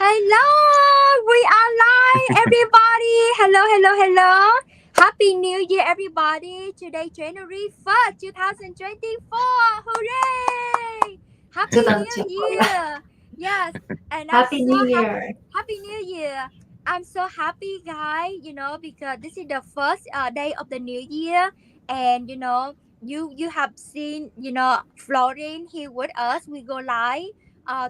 Hello, we are live, everybody. Hello. Happy New Year, everybody. Today, January 1st, 2024. Hooray! Happy New 2024. Year. Yes, and I'm Happy so New happy. Year. Happy New Year. I'm so happy, guys, because this is the first day of the new year. And, you have seen, Florine here with us. We go live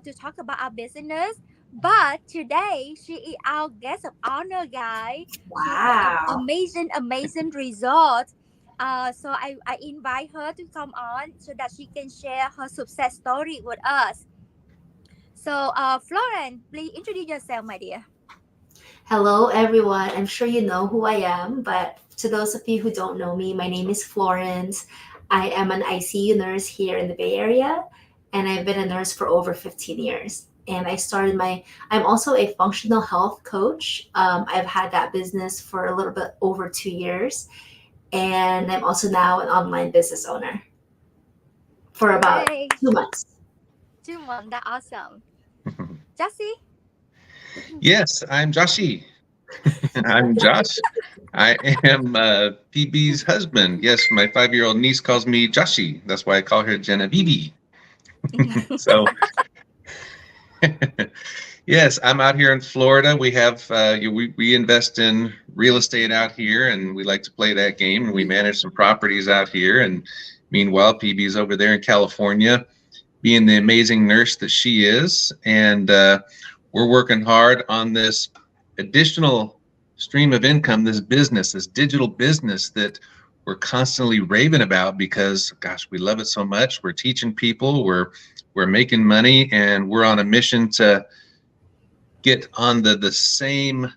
to talk about our business. But today she is our guest of honor, guy. She has an Wow. amazing result. So I invite her to come on so that she can share her success story with us. So, Florence, please introduce yourself, my dear. Hello, everyone. I'm sure you know who I am, but to those of you who don't know me, my name is Florence. I am an ICU nurse here in the Bay Area, and I've been a nurse for over 15 years. And I'm also a functional health coach. I've had that business for a little bit over 2 years, and I'm also now an online business owner for about Hooray! 2 months. 2 months, that's awesome. Jesse? Yes, I'm Joshi. I'm Josh. I am PB's husband. Yes, my 5-year-old niece calls me Joshi. That's why I call her Genevieve. So, yes, I'm out here in Florida. We have we invest in real estate out here, and we like to play that game. And we manage some properties out here. And meanwhile, PB's over there in California, being the amazing nurse that she is, and we're working hard on this additional stream of income, this business, this digital business that we're constantly raving about because, gosh, we love it so much. We're teaching people, we're making money, and we're on a mission to get on the same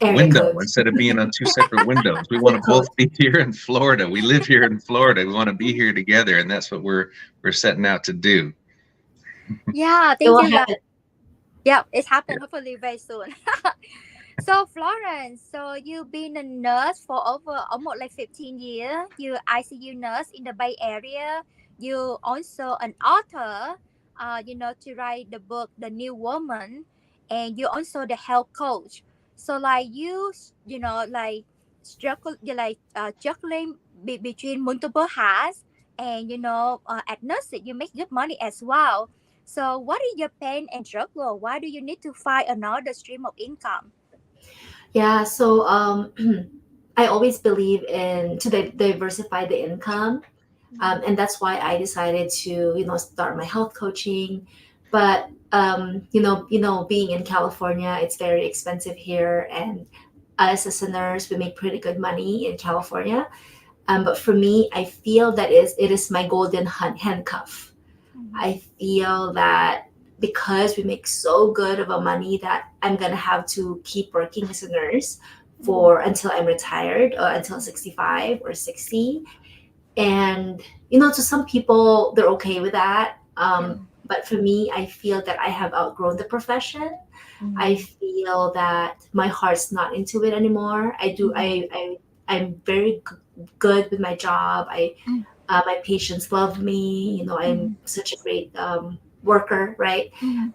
Area window code, instead of being on two separate windows. We want zip to code. both be here in Florida. We live here in Florida. We want to be here together, and that's what we're setting out to do. Yeah, It thank will you, guys. happen. Yeah, it's happened hopefully very soon. So, Florence, so you've been a nurse for over almost like 15 years. You ICU nurse in the Bay Area. You also an author, to write the book The New Woman, and you also the health coach. So like like juggling between multiple hats, and at nursing you make good money as well. So what is your pain and struggle? Why do you need to find another stream of income? Yeah, so I always believe in to diversify the income, and that's why I decided to start my health coaching. But being in California, it's very expensive here, and us as a nurse, we make pretty good money in California. But for me, I feel that it is my golden handcuff. Mhm. I feel that because we make so good of a money that I'm gonna have to keep working as a nurse Mhm. for until I'm retired or until 65 or 60. And to some people they're okay with that. Yeah. But for me, I feel that I have outgrown the profession. I Mhm. feel that my heart's not into it anymore. I do. Mhm. I'm very good with my job. Mhm. My patients love me. I'm Mhm. such a great worker, right? Mhm.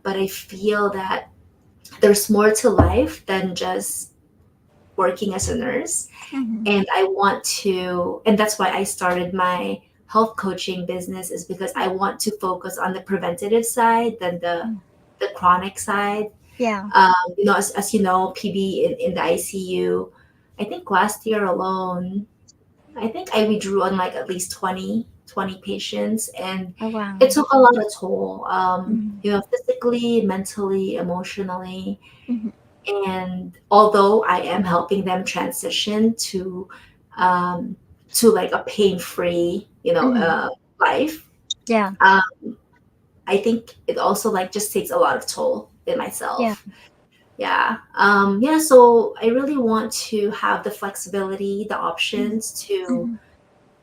But I feel that there's more to life than just working as a nurse. Mhm. And I want to, and that's why I started my health coaching business, is because I want to focus on the preventative side than the chronic side. Yeah. As you know, PB in the ICU, I think last year alone, I think I withdrew on like at least 20 patients, and Oh wow. it took a lot of toll, Mhm. physically, mentally, emotionally. Mhm. And although I am helping them transition um, to like a pain-free, Mhm. life, Yeah. um, I think it also like just takes a lot of toll in Yeah. myself. Yeah. Yeah. So I really want to have the flexibility, the Mhm. options to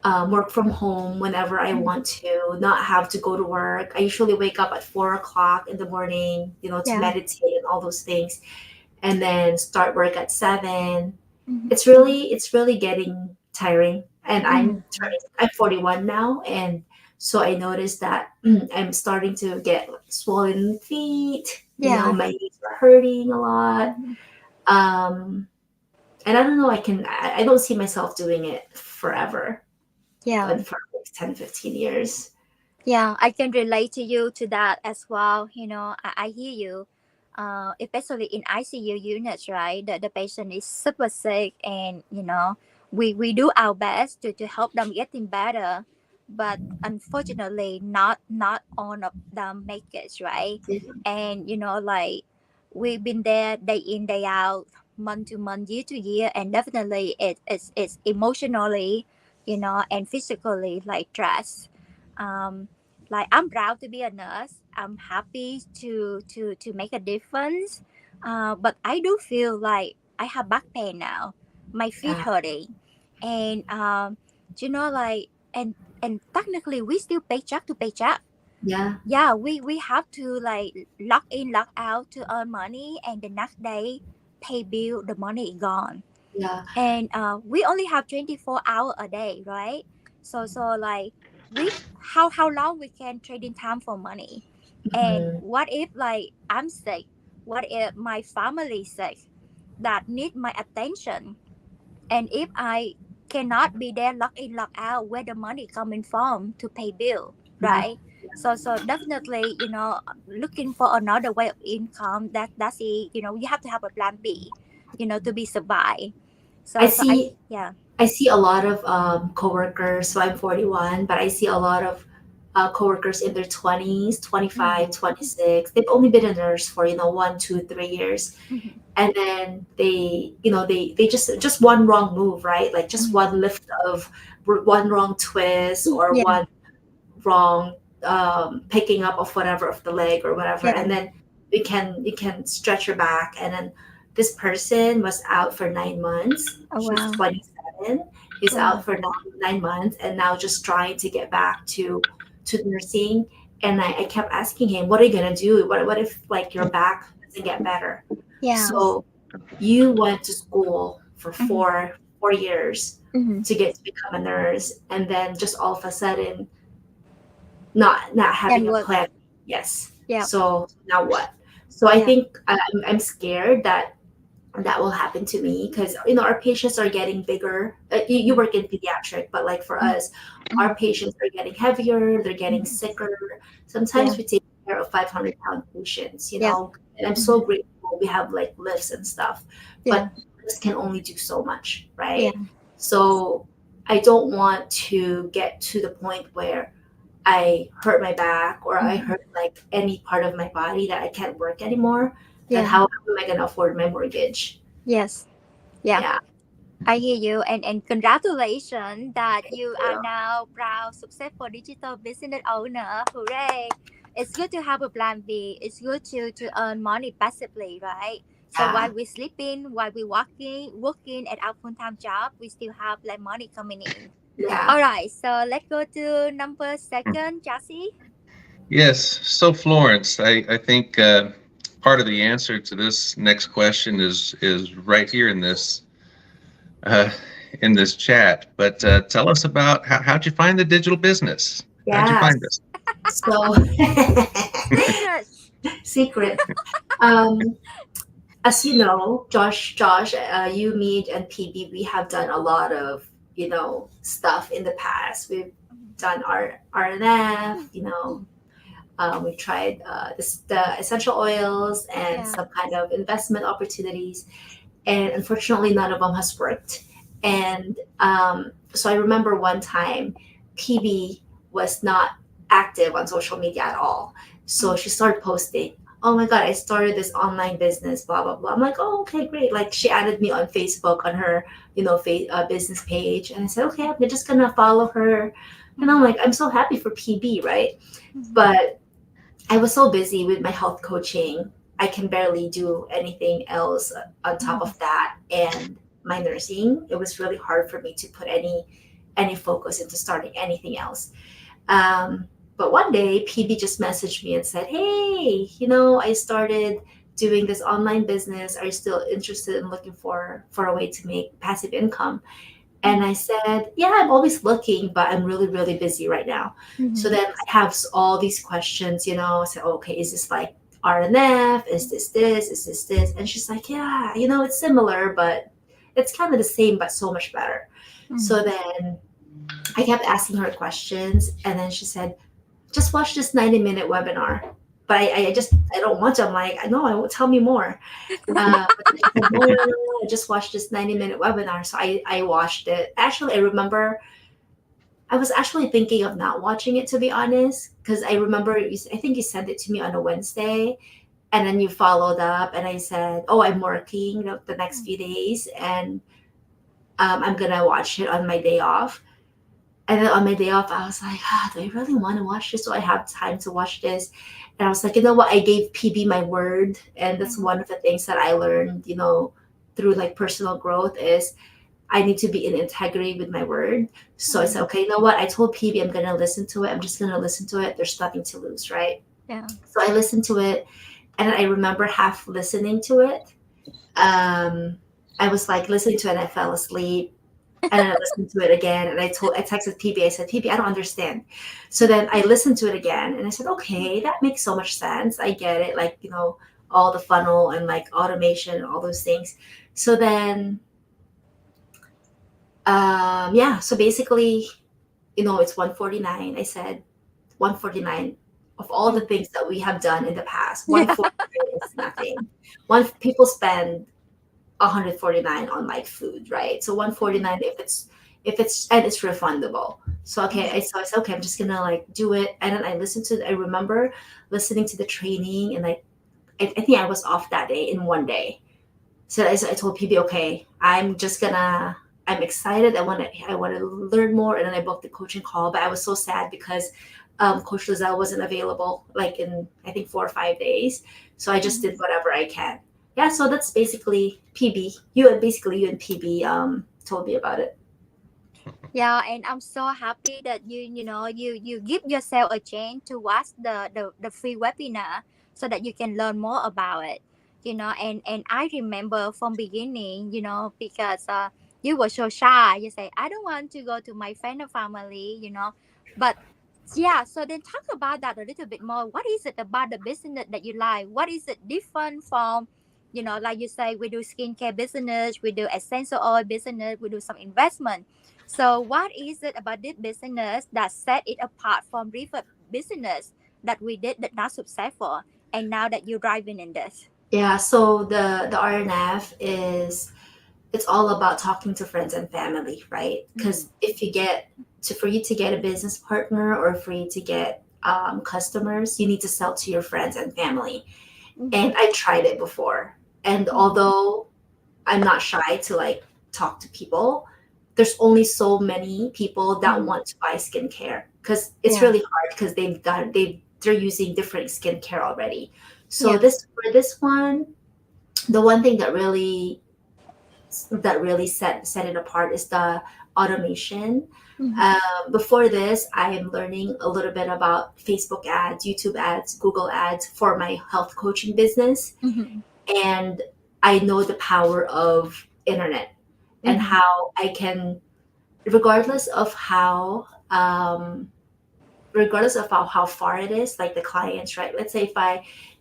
Mhm. work from home whenever I Mhm. want to, not have to go to work. I usually wake up at 4 o'clock in the morning, to Yeah. meditate and all those things, and then start work at 7. Mhm. It's really getting tiring. And Mhm. I'm 41 now, and So I noticed that I'm starting to get swollen feet. Yeah. My knees are hurting a lot. Mhm. Um, and I don't know, I don't see myself doing it forever, Yeah. but for like 10, 15 years. Yeah, I can relate to you to that as well. I hear you. Especially in ICU units, right? The patient is super sick, and we do our best to help them getting better, but unfortunately, not all of them make it, right? And like we've been there day in day out, month to month, year to year, and definitely it's emotionally, and physically like stress. Um, like I'm proud to be a nurse. I'm happy to make a difference. But I do feel like I have back pain now. My feet Yeah, hurting, and like and technically we still paycheck to paycheck. yeah, Yeah, we have to like lock in, lock out to earn money, and the next day pay bill. The money is gone, yeah. and we only have 24 hours a day, right? So like we how long we can trade in time for money. And Mhm. what if like I'm sick, what if my family sick that need my attention, and if I cannot be there, lock in, lock out, where the money coming from to pay bill, Yeah. right? So definitely, looking for another way of income. That's it. You have to have a plan B, to be survive. I So I, see yeah. I see a lot of coworkers. So I'm 41, but I see a lot of coworkers in their 20s, Mm-hmm. 25, 26. They've only been a nurse for 1, 2, 3 years, Mm-hmm. and then they just one wrong move, right? Like just Mm-hmm. one lift of one wrong twist or Yeah. one wrong picking up of whatever of the leg or whatever, Yeah. and then you can stretch your back, and then this person was out for 9 months. Oh She's wow. 27. He's Wow. out for 9 months, and now just trying to get back to nursing. And I kept asking him, what are you gonna do? What if like your back doesn't get better? Yeah. So you went to school for Mm-hmm. four years Mm-hmm. to get to become a nurse, and then just all of a sudden not And having a what? plan. Yes. Yeah. So now what? So I Yeah. think I'm scared that that will happen to me, because our patients are getting bigger. You Mm-hmm. work in pediatric, but like for us, Mm-hmm. our patients are getting heavier, they're getting Mm-hmm. sicker. Yeah. Sometimes we take care of 500-pound patients, Yeah. and I'm Mm-hmm. so grateful we have like lifts and stuff, Yeah. but this can only do so much, Yeah. right? So I don't want to get to the point where I hurt my back or I Mm-hmm. hurt like any part of my body that I can't work anymore. Then Yeah. how am I gonna afford my mortgage? Yes. Yeah. Yeah. I hear you, and congratulations that you are Yeah. now proud, successful digital business owner. Hooray! It's good to have a plan B. It's good to earn money passively, right? So Yeah. while we're sleeping, while we're working at our full time job, we still have like money coming in. Yeah. All right, so let's go to number second, Jassy. Yes. So Florence, I think part of the answer to this next question is right here uh, in this chat. But tell us about how'd you find the digital business? How'd you find Yes. this? So Secrets. secret. Um, as you know, Josh, you, me, and PB, we have done a lot of stuff in the past. We've done our RNF, we've tried the essential oils and Yeah. some kind of investment opportunities, and unfortunately, none of them has worked. And so I remember one time, PB was not active on social media at all. So Mm. she started posting, "Oh my God, I started this online business, blah blah blah." I'm like, "Oh, okay, great." Like she added me on Facebook on her, business page, and I said, "Okay, I'm just gonna follow her." And I'm Mm. like, I'm so happy for PB, right? Mm. But I was so busy with my health coaching, I can barely do anything else on top Mm. of that. And my nursing, it was really hard for me to put any focus into starting anything else. Um, but one day, PB just messaged me and said, "Hey, I started doing this online business. Are you still interested in looking for a way to make passive income?" And I said, yeah, I'm always looking, but I'm really, really busy right now. So Mm-hmm. then I have all these questions, I said, okay, is this like RNF? Is this? Is this? And she's like, yeah, it's similar, but it's kind of the same, but so much better. So Mm-hmm. then I kept asking her questions. And then she said, just watch this 90-minute webinar. But I don't want to. I'm like, I know, I won't, tell me more. But then she said, no, no, no, no, I just watched this 90-minute webinar. So I watched it. Actually, I remember I was actually thinking of not watching it, to be honest, because I remember, I think you sent it to me on a Wednesday, and then you followed up, and I said, oh, I'm working the next few days, and I'm going to watch it on my day off. And then on my day off, I was like, do I really want to watch this? Do I have time to watch this? And I was like, you know what? I gave PB my word. And that's one of the things that I learned, through like personal growth is I need to be in integrity with my word. So I said, okay, you know what? I told PB I'm going to listen to it. I'm just going to listen to it. There's nothing to lose, right? Yeah. So I listened to it. And I remember half listening to it. I was like listening to it and I fell asleep. And then I listened to it again, and I texted PB. I said, PB, I don't understand. So then I listened to it again, and I said, okay, that makes so much sense. I get it, like all the funnel and like automation, all those things. So then, yeah. So basically, it's 149. I said 149 of all the things that we have done in the past. Yeah. 149 is nothing. One people spend 149 on like food, right? So 149 if it's and it's refundable. So okay, I said, okay, I'm just gonna like do it. And then I remember listening to the training, and like I think I was off that day in one day. So I told PB, okay, I'm excited. I want to learn more. And then I booked the coaching call, but I was so sad because Coach Lizelle wasn't available like in I think 4 or 5 days. So I just did whatever I can. Yeah, so that's basically PB. You and PB told me about it. Yeah, and I'm so happy that you give yourself a chance to watch the free webinar so that you can learn more about it. And I remember from beginning, because you were so shy. You say, I don't want to go to my friend or family. But yeah, so then talk about that a little bit more. What is it about the business that you like? What is it different from, like you say, we do skincare business, we do essential oil business, we do some investment. So what is it about this business that set it apart from river business that we did that not successful, and now that you're driving in this? Yeah, so the RNF is it's all about talking to friends and family, right? Mm-hmm. Because if you get to for you to get a business partner or for you to get customers, you need to sell to your friends and family. And I tried it before, and although I'm not shy to like talk to people, there's only so many people that Mm-hmm. want to buy skincare because it's Yeah. really hard because they're using different skincare already. So Yeah. this for this one, the one thing that really set it apart is the automation. Mm-hmm. Before this, I am learning a little bit about Facebook ads, YouTube ads, Google ads for my health coaching business, Mm-hmm. and I know the power of internet and Mm-hmm. how I can, regardless of how far it is, like the clients, right? Let's say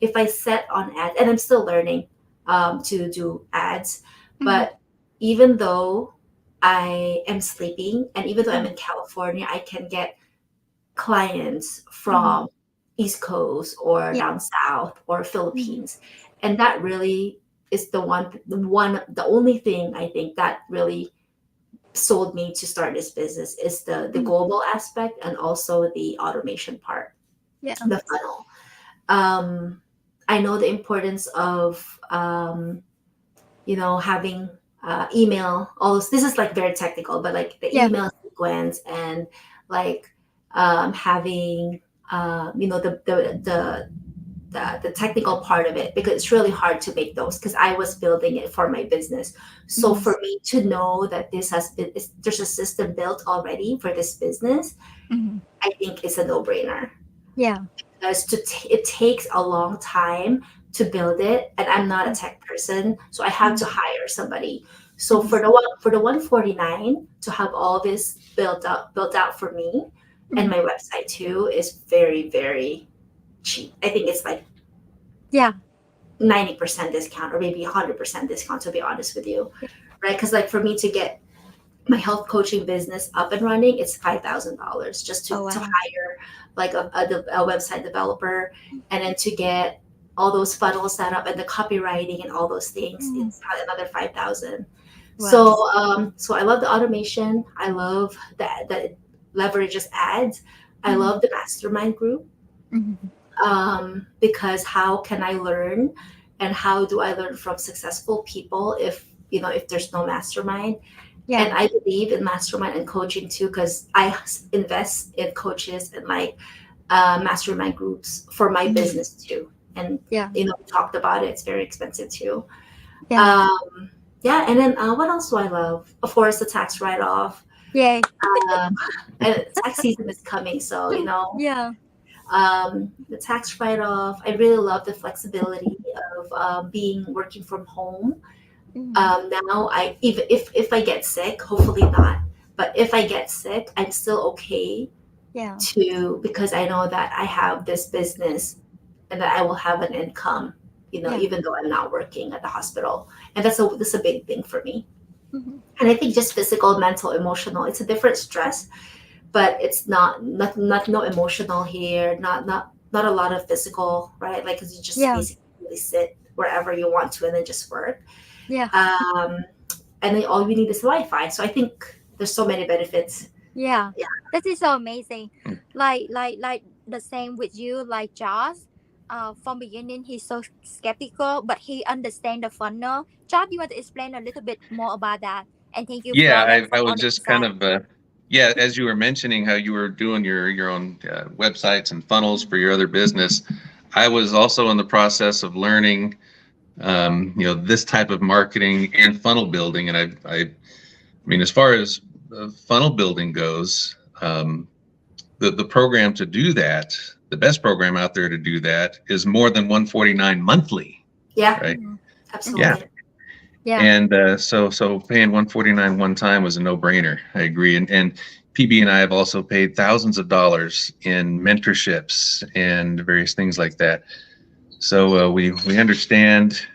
if I set on ads, and I'm still learning to do ads, Mm-hmm. but even though I am sleeping and even though I'm Mm-hmm. in California, I can get clients Mm-hmm. from East Coast or Yeah. down south or Mm-hmm. Philippines. And that really is the only thing I think that really sold me to start this business is the Mm-hmm. global aspect and also the automation part, Yeah. the funnel. Um, I know the importance of having email. All this is like very technical, but like the Yeah. email sequence and like having the technical part of it because it's really hard to make those because I was building it for my business. So Mm-hmm. for me to know that there's a system built already for this business, Mm-hmm. I think it's a no-brainer Yeah. because it takes a long time to build it, and I'm not a tech person, so I have to hire somebody. So for the 149 to have all this built out for me, and my website too is very, very cheap. I think it's like Yeah. 90% discount or maybe 100% discount, to be honest with you, right? Because like for me to get my health coaching business up and running, it's $5,000 just to Oh wow. hire like a website developer, and then to get all those funnels set up and the copywriting and all those things, it's probably another 5,000. Wow. So I love the automation. I love that it leverages ads. I love the mastermind group, because how can I learn, and how do I learn from successful people if if there's no mastermind? Yeah. And I believe in mastermind and coaching too, because I invest in coaches and like mastermind groups for my business too. And Yeah. we talked about it. It's very expensive too. Yeah. Yeah, and then what else do I love? Of course, the tax write-off. Yay. And tax season is coming, so Yeah. the tax write-off. I really love the flexibility of being working from home. Now, if I get sick, hopefully not, but if I get sick, I'm still okay Yeah. because I know that I have this business and that I will have an income, even though I'm not working at the hospital. And that's a big thing for me. And I think just physical, mental, emotional, it's a different stress, but it's not no emotional here, not a lot of physical, right? Like, because you just basically sit wherever you want to and then just work. Yeah. And then all you need is Wi-Fi. So I think there's so many benefits. Yeah. Yeah. That is so amazing. Like the same with you, like Josh. From beginning, he's so skeptical, but he understands the funnel. Josh, you want to explain a little bit more about that? And thank you, Yeah, Florence, for I all was the just kind insight. of as you were mentioning how you were doing your own websites and funnels for your other business. I was also in the process of learning this type of marketing and funnel building. And I mean, as far as funnel building goes, the program to do that, the best program out there to do that is more than 149 monthly. Yeah, right. absolutely. Yeah. Yeah. And so paying 149 one time was a no-brainer. I agree. And PB and I have also paid thousands of dollars in mentorships and various things like that. So we understand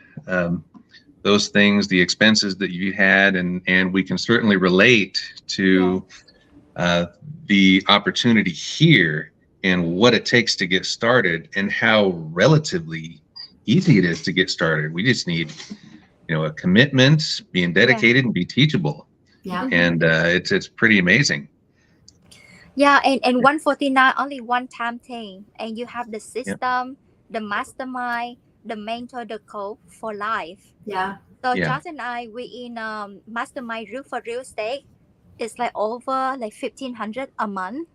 those things, the expenses that you had, and we can certainly relate to the opportunity here and what it takes to get started and how relatively easy it is to get started. We just need a commitment, being dedicated, and be teachable. Yeah. And it's pretty amazing. Yeah, and 149 only one time thing, and you have the system, the mastermind, the mentor, the coach for life. Yeah. So Yeah. Josh and I, we in mastermind group for real estate. It's like over like 1,500 a month.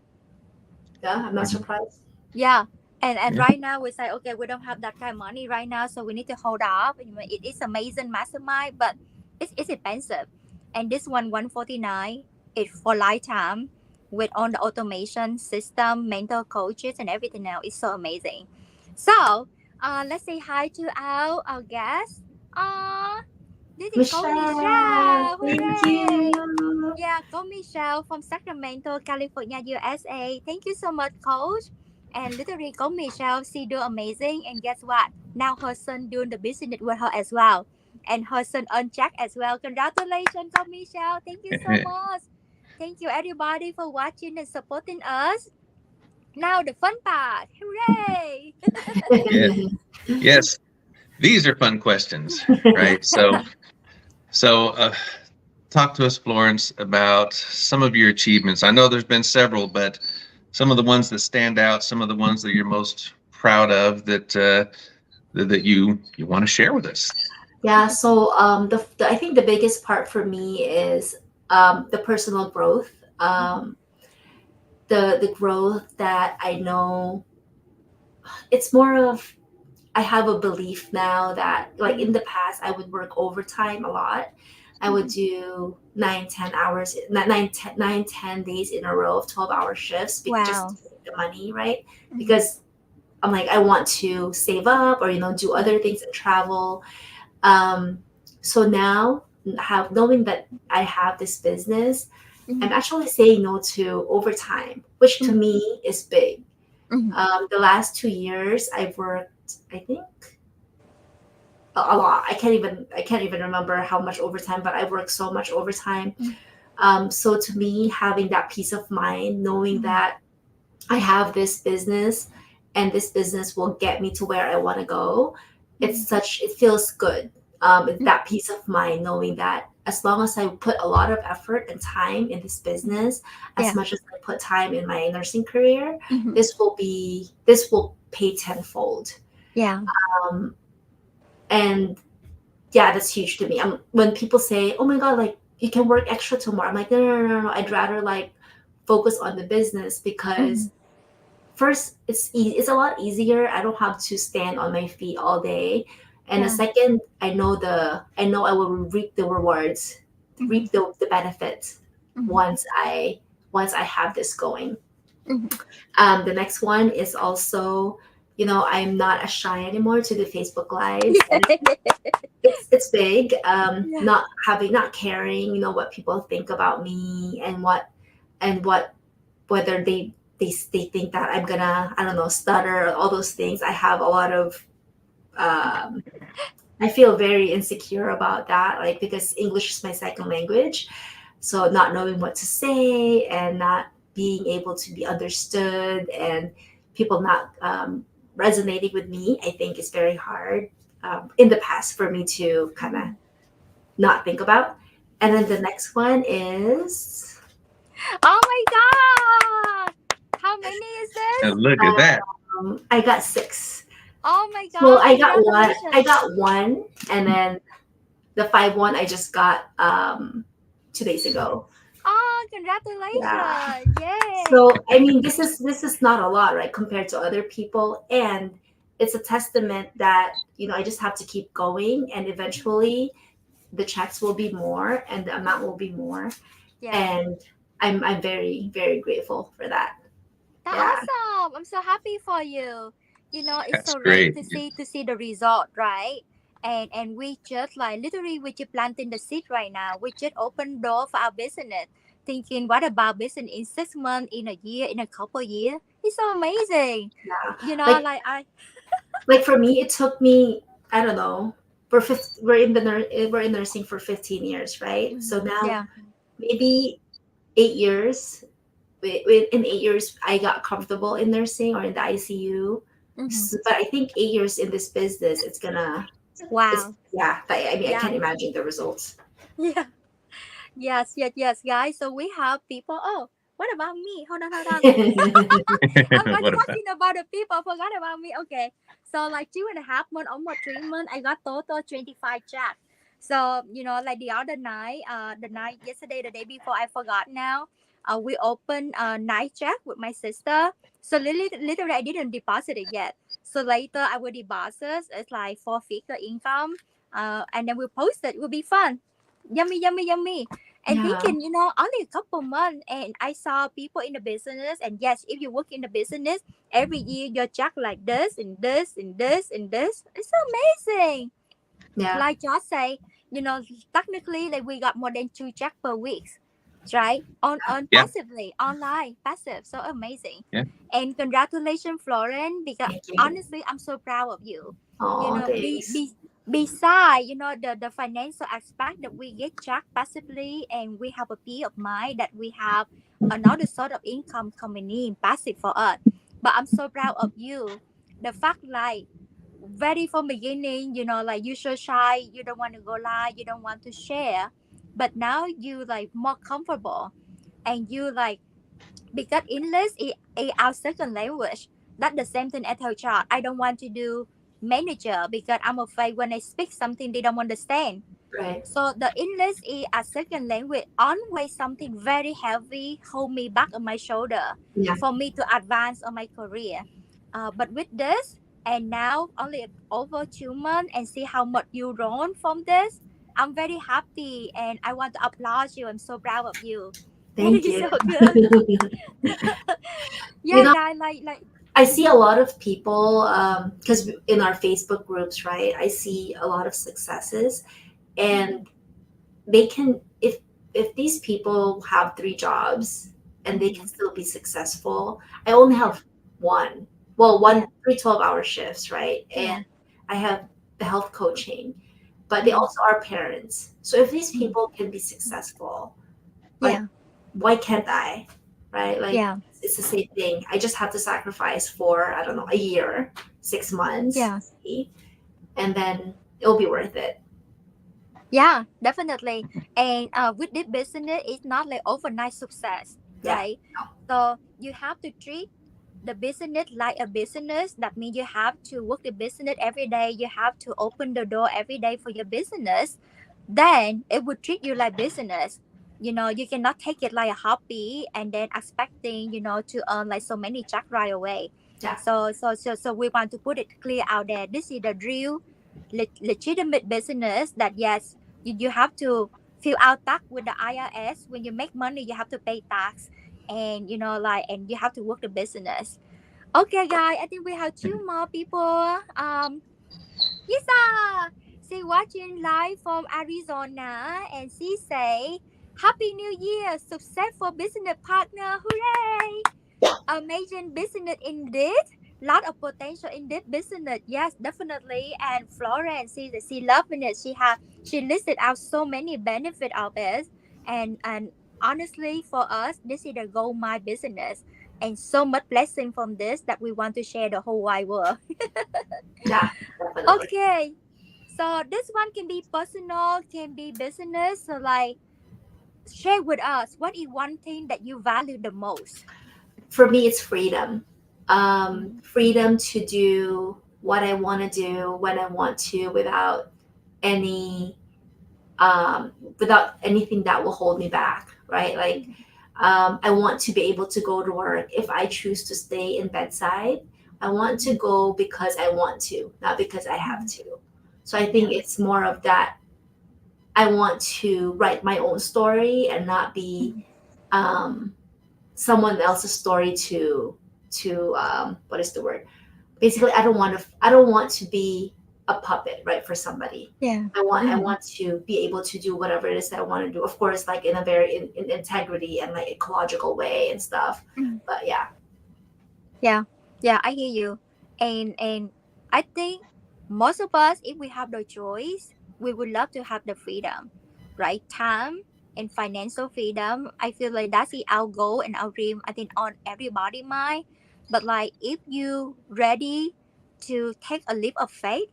Yeah, I'm not surprised. Yeah. And right now we say, okay, we don't have that kind of money right now, so we need to hold up. It is amazing mastermind, but it's expensive. And this 149 is for lifetime with all the automation system, mental coaches, and everything now. It's so amazing. So let's say hi to our guest. This is Go Michelle, Michelle. thank Hooray! you. Yeah, Go Michelle from Sacramento, California, USA. Thank you so much, Coach. And literally, Go Michelle, she do amazing. And guess what? Now her son doing the business with her as well. And her son on Jack as well. Congratulations, Go Michelle. Thank you so much. Thank you, everybody, for watching and supporting us. Now the fun part. Hooray! Yes, these are fun questions, right? So talk to us, Florence, about some of your achievements. I know there's been several, but some of the ones that stand out, some of the ones that you're most proud of that that you want to share with us. Yeah, so I think the biggest part for me is the personal growth, the growth that I know. It's more of, I have a belief now that, like, in the past I would work overtime a lot. I would do 9-10 hours, 9-10 days in a row of 12-hour shifts just to make the money, right? Because I'm like, I want to save up or do other things and travel. So now have knowing that I have this business, I'm Mhm. actually saying no to overtime, which to Mhm. me is big. Mhm. The last 2 years, I've worked, I think, a lot. I can't even remember how much overtime, but I've worked so much overtime. So to me, having that peace of mind, knowing Mhm. that I have this business and this business will get me to where I want to go, Mhm. it feels good. It's that peace of mind knowing that as long as I put a lot of effort and time in this Mhm. business, as Yeah. much as I put time in my nursing career, Mhm. this will pay tenfold. Yeah. Um, and yeah, that's huge to me. When people say, "Oh my God, like you can work extra tomorrow," I'm like, no, no, no, no, no. I'd rather like focus on the business Mhm. because first it's a lot easier. I don't have to stand on my feet all day, and the Yeah. second, I know I will reap the rewards, Mhm. reap the benefits Mhm. once I have this going. Mhm. The next one is also, I'm not as shy anymore to do Facebook lives, and it's big. Yeah. Not caring, what people think about me, and what whether they think that I'm gonna, I don't know, stutter, all those things. I have a lot of, um, I feel very insecure about that, like because English is my second language, so not knowing what to say and not being able to be understood and people not resonating with me, I think is very hard in the past for me to kind of Mhm. not think about. And then Mhm. the next one is Oh my god! How many is And this? look at that. I got six. Oh my So god! I got one. I Congratulations! got one, and then the five one I just got 2 days ago. Oh, Yeah. congratulations! Yay! So I mean, this is not a lot, right, compared to other people, and it's a testament that I just have to keep going, and eventually the checks will be more, and the amount will be more, Yeah. and I'm very very grateful for that. That's Yeah. awesome. I'm so happy for you. It's That's so great great. to see the result, right? And we just like literally we just planting the seed right now. We just open door for our business. Thinking what about business in 6 months, in a year, in a couple years? It's so amazing. Yeah. Like Like I like for me, it took me, I don't know. We're in nursing for 15 years, right? Mhm. So now Yeah. maybe 8 years. In 8 years, I got comfortable in nursing or in the ICU. Hmm. But I think 8 years in this business, it's Wow. yeah. I mean, I Yeah. can't imagine the results. Yeah. Yes, yes, yes, guys. So we have people. Oh, what about me? Hold on, hold on. I'm What about? talking about the people. Forgot about me. Okay. So like 2.5 months, almost 3 months, I got total 25 checks. So like the other night, the night yesterday, the day before, I forgot now. We opened a night check with my sister. So literally, I didn't deposit it yet. So later, I will deposit. It's like 4 figure income. And then we'll post it. It will be fun. Yummy, yummy, yummy. And Yeah, thinking, only a couple months, and I saw people in the business. And yes, if you work in the business, every year you're jack like this and this and this and this. It's amazing. yeah, Like just say, technically, like we got more than 2 jack per week, right? On Yeah, passively, online, passive. So amazing. yeah. And congratulations, Florence, because thank you. honestly, I'm so proud of you. Oh, Be thanks. beside the financial aspect that we get tracked passively, and we have a peace of mind that we have another sort of income coming in passive for us. But I'm so proud of you. The fact like very from beginning, like you so shy, you don't want to go live, you don't want to share, but now you like more comfortable, and you like because English is our second language. That's the same thing as HR. I don't want to do manager because I'm afraid when I speak something they don't understand. Right. So the English is a second language. Always something very heavy hold me back on my shoulder Yeah. for me to advance on my career. But with this, and now only over 2 months, and see how much you grown from this. I'm very happy, and I want to applaud you. I'm so proud of you. That Thank is you. so good. you Yeah, know, guy, like. I see Mhm. a lot of people because in our Facebook groups, right? I see a lot of successes, Mhm. and they can, if these people have 3 jobs and they can Mhm. still be successful. I only Yeah. have one. Well, Yeah. 3 12-hour shifts, right? And Yeah. I have the health coaching, but they Mhm. also are parents. So if these Mhm. people can be successful, like, Yeah. why can't I? Right? Like, Yeah. it's the same thing. I just have to sacrifice for, I don't know, a year, 6 months, Yeah. see, and then it'll be worth it. Yeah, definitely. And with this business, it's not like overnight success, Yeah. right? So you have to treat the business like a business. That means you have to work the business every day. You have to open the door every day for your business. Then it would treat you like business. You know, you cannot take it like a hobby and then expecting, to earn like so many checks right away. Yeah. So we want to put it clear out there. This is the real legitimate business that yes, you have to fill out tax with the IRS. When you make money, you have to pay tax, and and you have to work the business. Okay, guys, I think we have two more people. Lisa, she watching live from Arizona, and she say, "Happy New Year, successful business partner, hooray!" Amazing business indeed. Lot of potential in this business. Yes, definitely. And Florence, she loving it. She listed out so many benefit of it. And honestly, for us, this is the goal my business. And so much blessing from this that we want to share the whole wide world. Yeah, definitely. Okay. So this one can be personal, can be business. So like share with us what is one thing that you value the most. For me, it's freedom. Mhm. Freedom to do what I want to do when I want to, any without anything that will hold me back, right? Like, I want to be able to go to work. If I choose to stay in bedside, I want to go because I want to, not because I have Mhm. to. So I think Yeah. it's more of that. I want to write my own story and not be Mhm. um, someone else's story to what is the word? Basically, I don't want to be a puppet, right, for somebody. Yeah. I Mhm. want to be able to do whatever it is that I want to do, of course, like in a very in integrity and like ecological way and stuff. Mhm. But yeah. Yeah, yeah, I hear you. And I think most of us, if we have the choice, we would love to have the freedom, right? Time and financial freedom. I feel like that's our goal and our dream. I think on everybody mind. But like if you ready to take a leap of faith,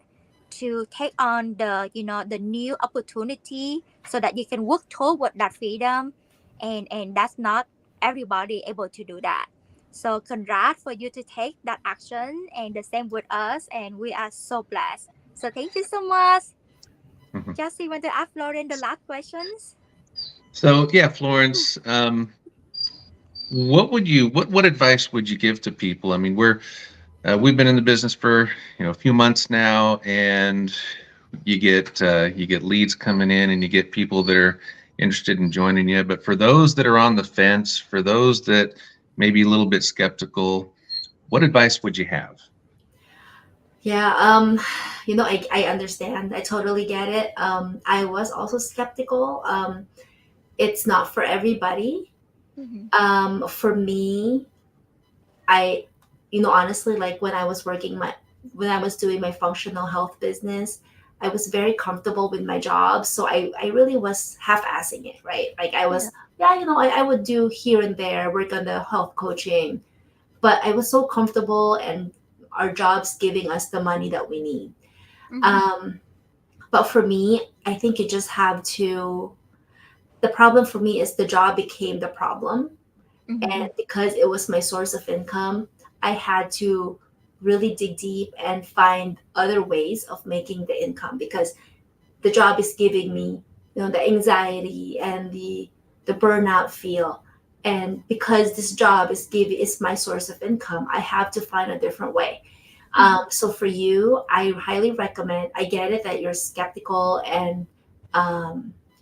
to take on the new opportunity so that you can work toward that freedom, and that's not everybody able to do that. So congrats for you to take that action and the same with us, and we are so blessed. So thank you so much. Mhm. Just want to ask Lauren the last questions. So yeah, Florence, what advice would you give to people? I mean, we've been in the business for a few months now, and you get leads coming in, and you get people that are interested in joining you. But for those that are on the fence, for those that may be a little bit skeptical, what advice would you have? Yeah, I understand. I totally get it. I was also skeptical. It's not for everybody. Mm-hmm. For me, I, honestly, like when I was doing my functional health business, I was very comfortable with my job. So I really was half-assing it, right? Like I Yeah. was, yeah, I would do here and there, work on the health coaching, but I was so comfortable and our job's giving us the money that we need. Mm-hmm. Um, but for me, I think you just have to, the problem for me is the job became the problem. Mm-hmm. And because it was my source of income, I had to really dig deep and find other ways of making the income because the job is giving me, the anxiety and the burnout feel. And because this job is my source of income, I have to find a different way. Mm-hmm. So for you, I highly recommend. I get it that you're skeptical and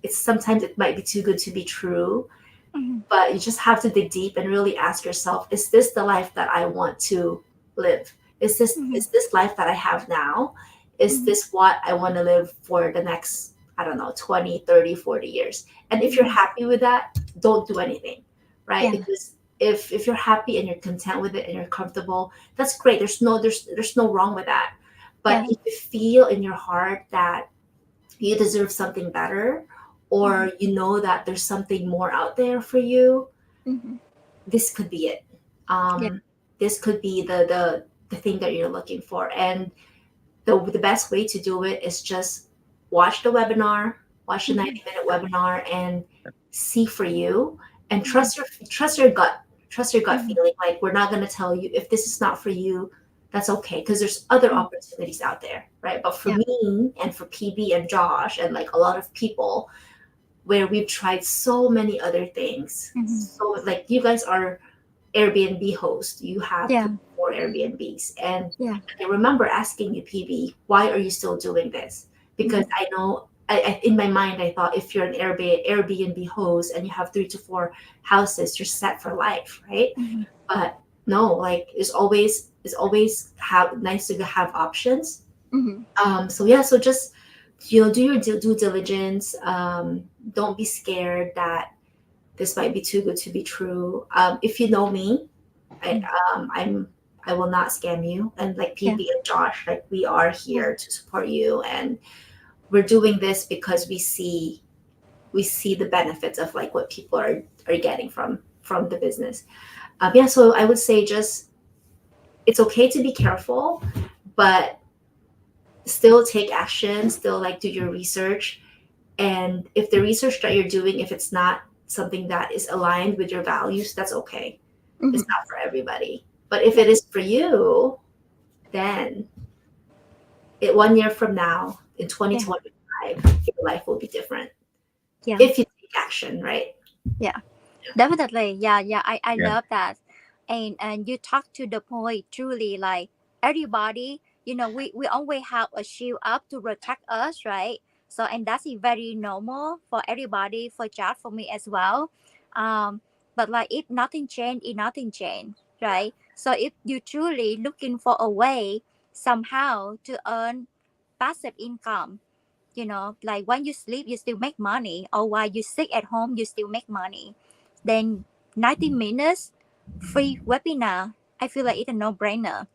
it's sometimes it might be too good to be true, Mm-hmm. but you just have to dig deep and really ask yourself, is this the life that I want to live? Is this life that I have now? Is Mm-hmm. this what I want to live for the next I don't know, 20, 30, 40 years. And if you're Mhm. happy with that, don't do anything, right? Yeah. Because if you're happy and you're content with it and you're comfortable, that's great. There's no wrong with that. But Yeah. if you feel in your heart that you deserve something better, Mhm. or you know that there's something more out there for you, Mhm. this could be it. Yeah. This could be the thing that you're looking for. And the best way to do it is just watch the webinar, watch the Mhm. 90-minute webinar, and see for you, and Mhm. trust your gut, trust your gut Mhm. feeling. Like, we're not going to tell you if this is not for you. That's okay, because there's other Mhm. opportunities out there, right? But for Yeah. me and for PB and Josh and like a lot of people, where we've tried so many other things, Mhm. so like you guys are Airbnb host, you have Yeah. 24 Airbnbs. And Yeah. I remember asking you, PB, why are you still doing this? Because Mhm. I know, in my mind, I thought if you're an Airbnb host and you have 3 to 4 houses, you're set for life, right? Mhm. But no, like it's always have nice to have options. Mhm. So yeah, so just do your due diligence. Don't be scared that this might be too good to be true. If you know me, I Mhm. I will not scam you. And like Yeah. PB and Josh, like we are Yeah. here to support you, and we're doing this because we see the benefits of like what people are getting from the business. Yeah, so I would say just it's okay to be careful, but still take action, still like do your research. And if the research that you're doing, if it's not something that is aligned with your values, that's okay. It's Mhm. not for everybody. But if Yeah. it is for you, then 1 year from now, in Yeah. 2025, your life will be different Yeah. if you take action, right? Yeah. Definitely. Yeah. Yeah. I Yeah. love that. And you talk to the point truly, like everybody, we always have a shield up to protect us, right? So and that's very normal for everybody, for Chad, for me as well. But like if nothing change, if nothing change, right? So if you truly looking for a way somehow to earn passive income, like when you sleep you still make money, or while you sit at home you still make money, then 90 minutes free webinar, I feel like it's a no-brainer.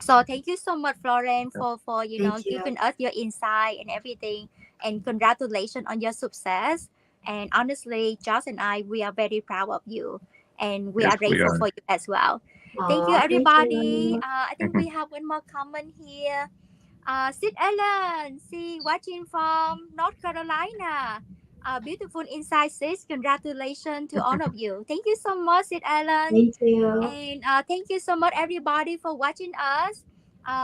So thank you so much, Florence, for Thank you. giving us your insight and everything, and congratulations on your success. And honestly, Josh and I, we are very proud of you, and we Yes, are we grateful are. for you as well. Thank you, Aw, thank everybody. you. I think we have one more comment here. Sid Ellen, see, watching from North Carolina. Beautiful insight, sis. Congratulations to all of you. Thank you so much, Sid Ellen. Thank you. And thank you so much, everybody, for watching us.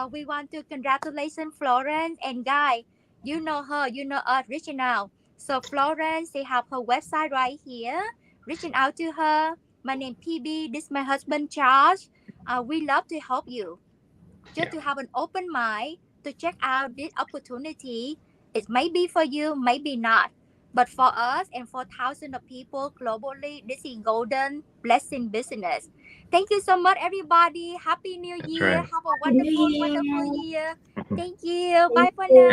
We want to congratulate Florence and Guy. You know her, you know us, reaching out. So Florence, they have her website right here. Reaching out to her. My name PB. This is my husband Charles. We love to help you, just Yeah, to have an open mind to check out this opportunity. It may be for you, maybe not. But for us and for thousands of people globally, this is golden blessing business. Thank you so much, everybody. Happy New that's Year. right. Have a Happy New wonderful, wonderful Year. year. Thank you. Thank Bye for you. now.